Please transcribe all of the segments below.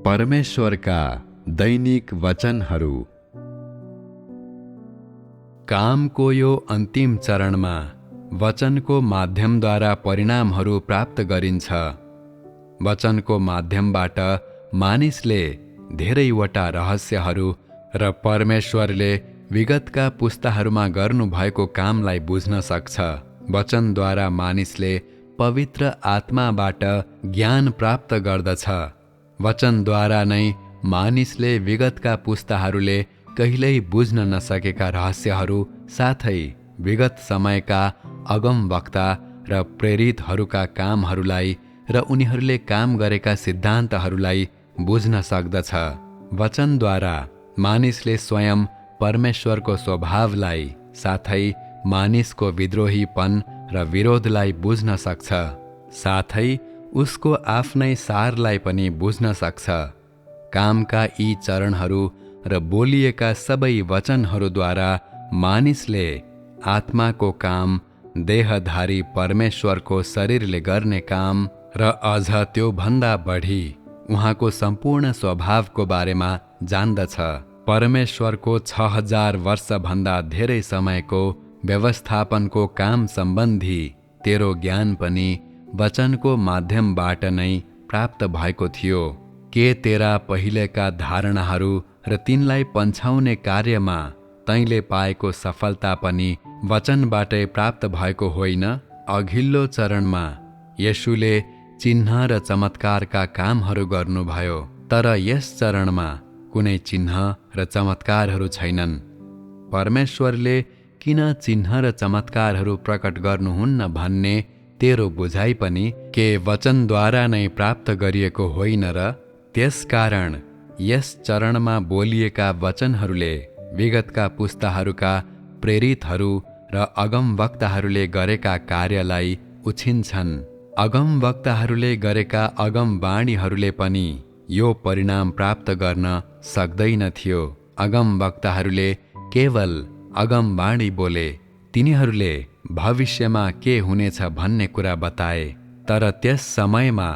परमेश्वरका दैनिक वचनहरू। कामको यो अन्तिम चरणमा वचनको माध्यमद्वारा परिणामहरू प्राप्त गरिन्छ। वचनको माध्यमबाट मानिसले धेरैवटा रहस्यहरू र परमेश्वरले विगतका पुस्ताहरूमा गर्नुभएको कामलाई बुझ्न सक्छ। वचनद्वारा मानिसले पवित्र आत्माबाट ज्ञान प्राप्त गर्दछ। वचनद्वारा नै मानिसले विगतका पुस्ताहरूले कहिल्यै बुझ्न नसकेका रहस्यहरू साथै विगत समयका अगमवक्ता र प्रेरितहरूका कामहरूलाई र उनीहरूले काम गरेका सिद्धान्तहरूलाई बुझ्न सक्दछ। वचनद्वारा मानिसले स्वयं परमेश्वरको स्वभावलाई साथै मानिसको विद्रोहीपन र विरोधलाई बुझ्न सक्छ, साथै उसको आफ्नै सारलाई पनि बुझ्न सक्छ। कामका यी चरणहरू र बोलिएका सबै वचनहरूद्वारा मानिसले आत्माको काम, देहधारी परमेश्वरको शरीरले गर्ने काम र अझ त्योभन्दा बढी उहाँको सम्पूर्ण स्वभावको बारेमा जान्दछ। परमेश्वरको 6000 वर्षभन्दा धेरै समयको व्यवस्थापनको काम सम्बन्धी तेरो ज्ञान पनि वचनको माध्यमबाट नै प्राप्त भएको थियो। के तेरा पहिलेका धारणाहरू र तिनलाई पन्छाउने कार्यमा तैँले पाएको सफलता पनि वचनबाटै प्राप्त भएको होइन? अघिल्लो चरणमा येशूले चिन्ह र चमत्कारका कामहरू गर्नुभयो, तर यस चरणमा कुनै चिन्ह र चमत्कारहरू छैनन्। परमेश्वरले किन चिन्ह र चमत्कारहरू प्रकट गर्नुहुन्न भन्ने तेरो बुझाइ पनि के वचनद्वारा नै प्राप्त गरिएको होइन र? त्यसकारण यस चरणमा बोलिएका वचनहरूले विगतका पुस्ताहरूका प्रेरितहरू र अगमवक्ताहरूले गरेका कार्यलाई उछिन्छन्। अगमवक्ताहरूले गरेका अगमवाणीहरूले पनि यो परिणाम प्राप्त गर्न सक्दैनथ्यो। अगमवक्ताहरूले केवल अगमवाणी बोले, तिनीहरूले भविष्यमा के हुनेछ भन्ने कुरा बताए, तर त्यस समयमा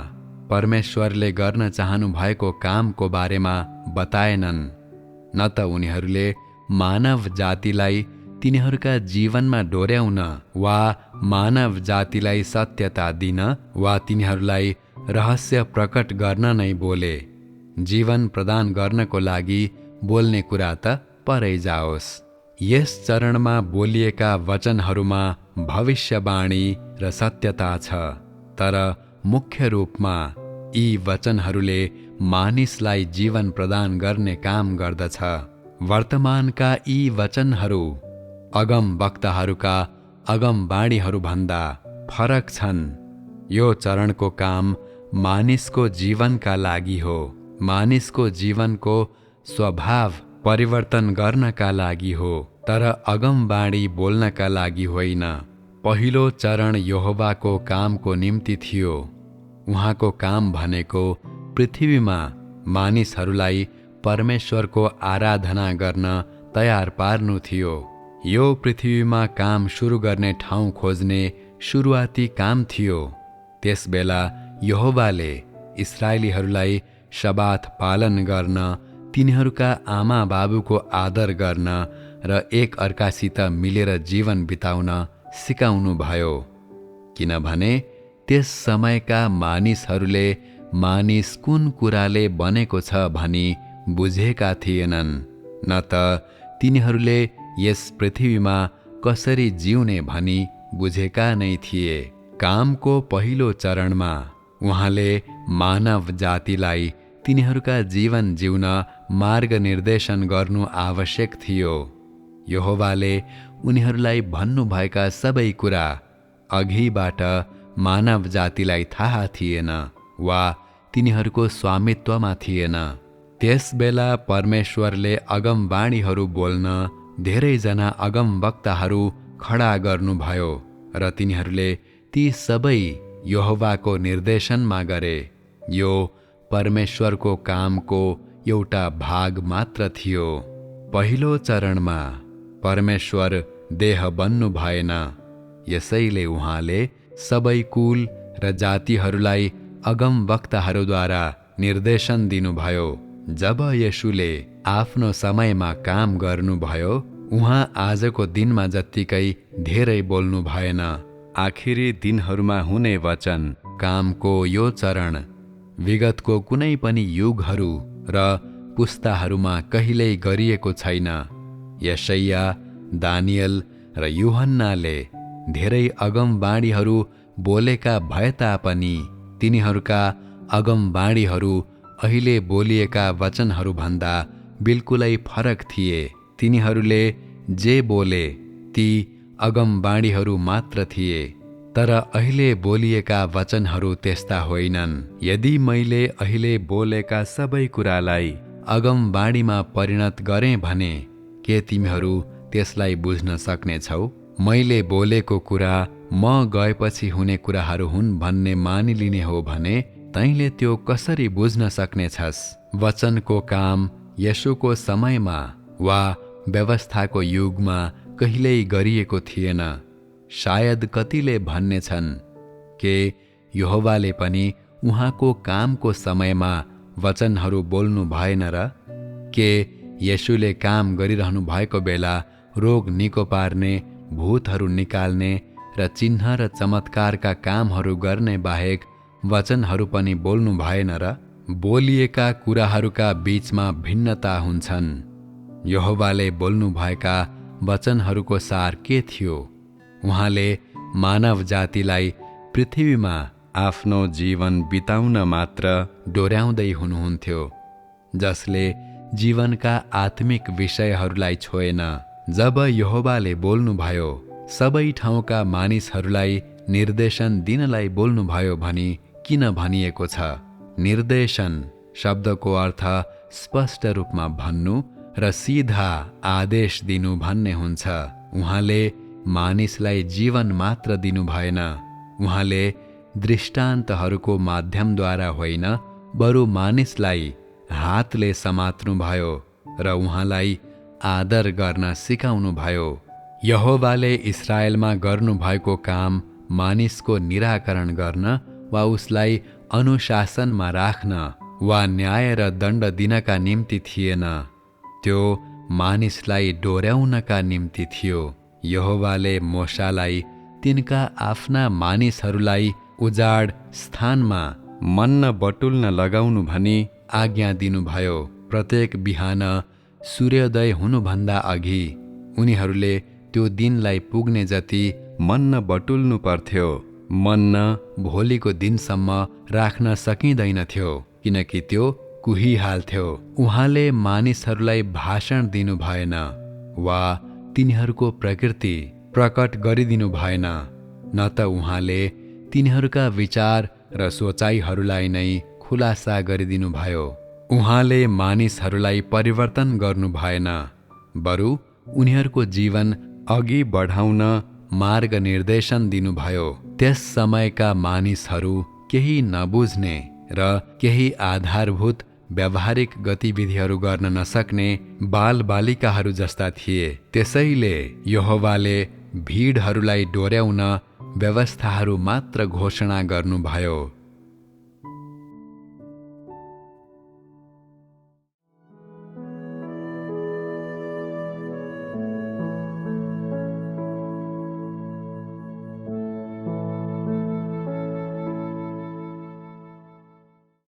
परमेश्वरले गर्न चाहनु भएको कामको बारेमा बताएनन्। न त उनीहरूले मानव जातिलाई तिनीहरूका जीवनमा डोर्याउन वा मानव जातिलाई सत्यता दिन वा तिनीहरूलाई रहस्य प्रकट गर्न नै बोले। जीवन प्रदान गर्नको लागि बोल्ने कुरा त परै जाओस्। यस चरणमा बोलिएका वचनहरूमा भविष्यवाणी र सत्यता छ, तर मुख्य रूपमा यी वचनहरूले मानिसलाई जीवन प्रदान गर्ने काम गर्दछ। वर्तमानका यी वचनहरू अगमवक्ताहरूका अगमवाणीहरूभन्दा फरक छन्। यो चरणको काम मानिसको जीवनका लागि हो, मानिसको जीवनको स्वभाव परिवर्तन गर्नका लागि हो, तर अगमवाणी बोल्नका लागि होइन। पहिलो चरण यहोवाको कामको निम्ति थियो। उहाँको काम भनेको पृथ्वीमा मानिसहरूलाई परमेश्वरको आराधना गर्न तयार पार्नु थियो। यो पृथ्वीमा काम सुरु गर्ने ठाउँ खोज्ने सुरुवाती काम थियो। त्यसबेला यहोवाले इस्राएलीहरूलाई शबात पालन गर्न, तिनीहरूका आमा बाबुको आदर गर्न र एक अर्कासित मिलेर जीवन बिताउन सिकाउनु भयो, किनभने त्यस समयका मानिसहरूले मानिस कुन कुराले बनेको छ भनी बुझेका थिएनन्, न त तिनीहरूले यस पृथ्वीमा कसरी जिउने भनी बुझेका नै थिए। कामको पहिलो चरणमा उहाँले मानव जातिलाई तिनीहरूका जीवन जिउन मार्गनिर्देशन गर्नु आवश्यक थियो। यहोवाले उनीहरूलाई भन्नुभएका सबै कुरा अघिबाट मानव जातिलाई थाहा थिएन वा तिनीहरूको स्वामित्वमा थिएन। त्यसबेला परमेश्वरले अगमवाणीहरू बोल्न धेरैजना अगमवक्ताहरू खडा गर्नुभयो र तिनीहरूले ती सबै यहोवाको निर्देशनमा गरे। यो परमेश्वरको कामको एउटा भाग मात्र थियो। पहिलो चरणमा परमेश्वर देह बन्नु भएन, यसैले उहाँले सबै कुल र जातिहरूलाई अगमवक्ताहरूद्वारा निर्देशन दिनुभयो। जब येशूले आफ्नो समयमा काम गर्नुभयो, उहाँ आजको दिनमा जत्तिकै धेरै बोल्नु भएन। आखिरी दिनहरूमा हुने वचन कामको यो चरण विगतको कुनै पनि युगहरू र पुस्ताहरूमा कहिल्यै गरिएको छैन। यशाया, दानियल र यूहन्नाले धेरै अगमबाणीहरू बोलेका भए तापनि तिनीहरूका अगमबाणीहरू अहिले बोलिएका वचनहरूभन्दा बिल्कुलै फरक थिए। तिनीहरूले जे बोले ती अगमबाणीहरू मात्र थिए, तर अहिले बोलिएका वचनहरू त्यस्ता होइनन्। यदि मैले अहिले बोलेका सबै कुरालाई अगमबाणीमा परिणत गरेँ भने के तिमीहरू त्यसलाई बुझ्न सक्नेछौ? मैले बोलेको कुरा म गएपछि हुने कुराहरू हुन् भन्ने मानिलिने हो भने तैँले त्यो कसरी बुझ्न सक्नेछस्? वचनको काम येशूको समयमा वा व्यवस्थाको युगमा कहिल्यै गरिएको थिएन। सायद कतिले भन्नेछन् के यहोवाले पनि उहाँको कामको समयमा वचनहरू बोल्नु भएन र? के येशूले काम गरिरहनु भएको बेला रोग निको पार्ने, भूतहरू निकाल्ने र चिन्ह र चमत्कारका कामहरू गर्ने बाहेक वचनहरू पनि बोल्नु भएन र? बोलिएका कुराहरूका बीचमा भिन्नता हुन्छन्। यहोवाले बोल्नुभएका वचनहरूको सार के थियो? उहाँले मानव जातिलाई पृथ्वीमा आफ्नो जीवन बिताउन मात्र डोर्याउँदै हुनुहुन्थ्यो, जसले जीवनका आत्मिक विषयहरूलाई छोएन। जब यहोवाले बोल्नुभयो, सबै ठाउँका मानिसहरूलाई निर्देशन दिनलाई बोल्नुभयो भनी किन भनिएको छ? निर्देशन शब्दको अर्थ स्पष्ट रूपमा भन्नु र सिधा आदेश दिनु भन्ने हुन्छ। उहाँले मानिसलाई जीवन मात्र दिनु भएन, उहाँले दृष्टान्तहरूको माध्यमद्वारा होइन, बरु मानिसलाई हातले समात्नुभयो र उहाँलाई आदर गर्न सिकाउनु भयो। यहोवाले इस्राएलमा गर्नुभएको काम मानिसको निराकरण गर्न वा उसलाई अनुशासनमा राख्न वा न्याय र दण्ड दिनका निम्ति थिएन, त्यो मानिसलाई डोर्याउनका निम्ति थियो। यहोवाले मोशालाई तिनका आफ्ना मानिसहरूलाई उजाड स्थानमा मन्ना बटुल्न लगाउनु भनी आज्ञा दिनुभयो। प्रत्येक बिहान सूर्योदय हुनुभन्दा अघि उनीहरूले त्यो दिनलाई पुग्ने जति मन्ना बटुल्नु पर्थ्यो। मन्ना भोलिको दिनसम्म राख्न सकिँदैनथ्यो, किनकि त्यो कुहिहाल्थ्यो। उहाँले मानिसहरूलाई भाषण दिनु भएन वा तिनीहरूको प्रकृति प्रकट गरिदिनु भएन, न त उहाँले तिनीहरूका विचार र सोचाइहरूलाई नै खुलासा गरिदिनु भयो। उहाँले मानिसहरूलाई परिवर्तन गर्नु भएन, बरु उनीहरूको जीवन अघि बढाउन मार्ग निर्देशन दिनुभयो। त्यस समयका मानिसहरू केही नबुझ्ने र केही आधारभूत व्यावहारिक गतिविधिहरू गर्न नसक्ने बालबालिकाहरू जस्ता थिए। त्यसैले यहोवाले भिडहरूलाई डोर्याउन व्यवस्थाहरू मात्र घोषणा गर्नुभयो।